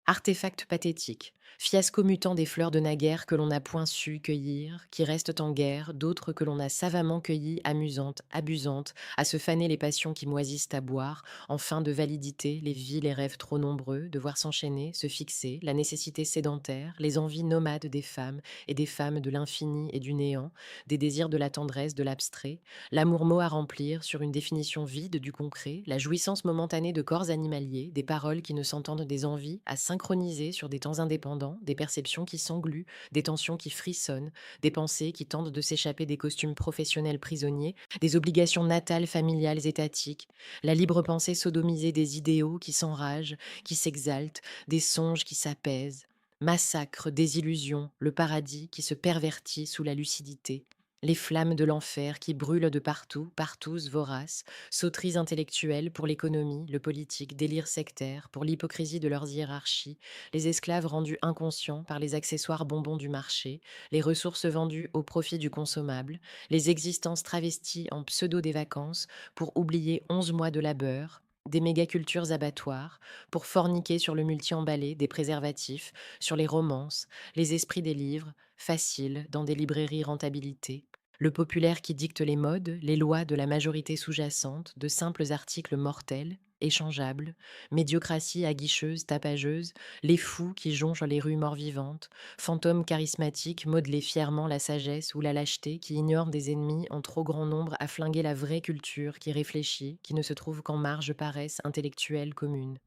Artefacts pathétiques, fiasco mutant des fleurs de naguère que l'on n'a point su cueillir, qui restent en guerre, d'autres que l'on a savamment cueillies, amusantes, abusantes, à se faner les passions qui moisissent à boire, en fin de validité, les vies, les rêves trop nombreux, devoir s'enchaîner, se fixer, la nécessité sédentaire, les envies nomades des femmes et des femmes de l'infini et du néant, des désirs de la tendresse, de l'abstrait, l'amour mot à remplir sur une définition vide du concret, la jouissance momentanée de corps animaliers, des paroles qui ne s'entendent, des envies à synchroniser sur des temps indépendants, des perceptions qui s'engluent, des tensions qui frissonnent, des pensées qui tentent de s'échapper des costumes professionnels prisonniers, des obligations natales, familiales, étatiques, la libre pensée sodomisée des idéaux qui s'enragent, qui s'exaltent, des songes qui s'apaisent. Massacre, désillusion, le paradis qui se pervertit sous la lucidité. Les flammes de l'enfer qui brûlent de partout, partous, voraces, sauteries intellectuelles pour l'économie, le politique, délire sectaire, pour l'hypocrisie de leurs hiérarchies, les esclaves rendus inconscients par les accessoires bonbons du marché, les ressources vendues au profit du consommable, les existences travesties en pseudo des vacances pour oublier 11 mois de labeur, des mégacultures abattoirs, pour forniquer sur le multi-emballé des préservatifs, sur les romances, les esprits des livres, faciles dans des librairies rentabilité, le populaire qui dicte les modes, les lois de la majorité sous-jacente, de simples articles mortels, échangeables, médiocratie aguicheuse, tapageuse, les fous qui jonchent les rues mort-vivantes, fantômes charismatiques modelés fièrement la sagesse ou la lâcheté qui ignorent des ennemis en trop grand nombre à flinguer la vraie culture qui réfléchit, qui ne se trouve qu'en marge paresse intellectuelle commune.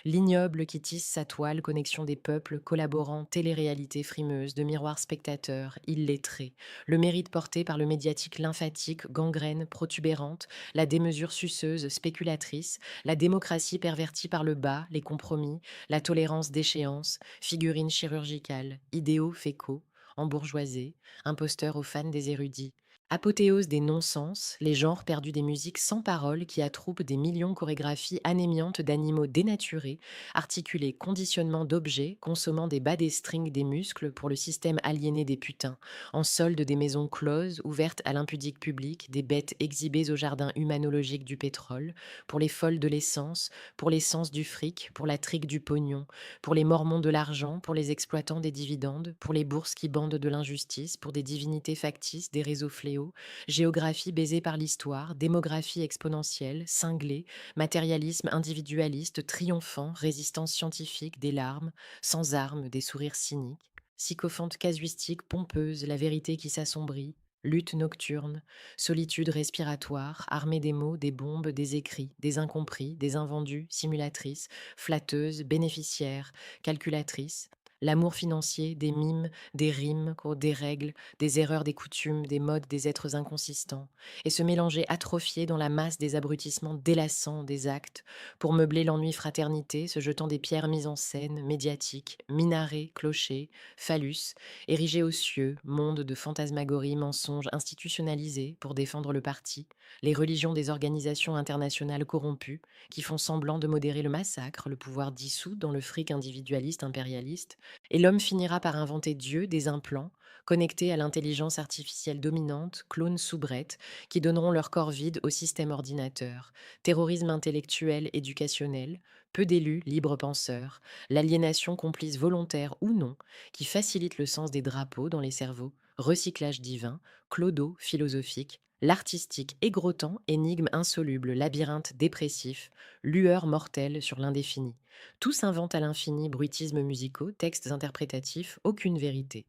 L'ignoble qui tisse sa toile, connexion des peuples, collaborant, télé-réalité frimeuse, de miroirs spectateurs, illettrés, le mérite porté par le médiatique lymphatique, gangrène, protubérante, la démesure suceuse, spéculatrice, la démocratie pervertie par le bas, les compromis, la tolérance d'échéance, figurine chirurgicale, idéaux fécaux, embourgeoisés, imposteurs aux fans des érudits. Apothéose des non-sens, les genres perdus des musiques sans paroles qui attroupent des millions chorégraphies anémiantes d'animaux dénaturés, articulés conditionnement d'objets, consommant des bas des strings des muscles pour le système aliéné des putains, en solde des maisons closes, ouvertes à l'impudique public, des bêtes exhibées au jardin humanologique du pétrole, pour les folles de l'essence, pour l'essence du fric, pour la trique du pognon, pour les mormons de l'argent, pour les exploitants des dividendes, pour les bourses qui bandent de l'injustice, pour des divinités factices, des réseaux fléaux, géographie baisée par l'histoire, démographie exponentielle, cinglée, matérialisme individualiste, triomphant, résistance scientifique, des larmes, sans armes, des sourires cyniques, sycophante casuistique, pompeuse, la vérité qui s'assombrit, lutte nocturne, solitude respiratoire, armée des mots, des bombes, des écrits, des incompris, des invendus, simulatrices, flatteuses, bénéficiaires, calculatrices, l'amour financier, des mimes, des rimes, des règles, des erreurs des coutumes, des modes des êtres inconsistants, et se mélanger atrophié dans la masse des abrutissements délassants des actes, pour meubler l'ennui fraternité, se jetant des pierres mises en scène, médiatiques, minarets, clochers, phallus, érigés aux cieux, monde de fantasmagories, mensonges institutionnalisés pour défendre le parti, les religions des organisations internationales corrompues, qui font semblant de modérer le massacre, le pouvoir dissous dans le fric individualiste impérialiste, et l'homme finira par inventer Dieu des implants, connectés à l'intelligence artificielle dominante, clones soubrettes, qui donneront leur corps vide au système ordinateur. Terrorisme intellectuel, éducationnel, peu d'élus, libres penseurs, l'aliénation complice volontaire ou non, qui facilite le sens des drapeaux dans les cerveaux, recyclage divin, clodo philosophique, l'artistique égrottant, énigme insoluble, labyrinthe dépressif, lueur mortelle sur l'indéfini. Tout s'invente à l'infini, bruitismes musicaux, textes interprétatifs, aucune vérité.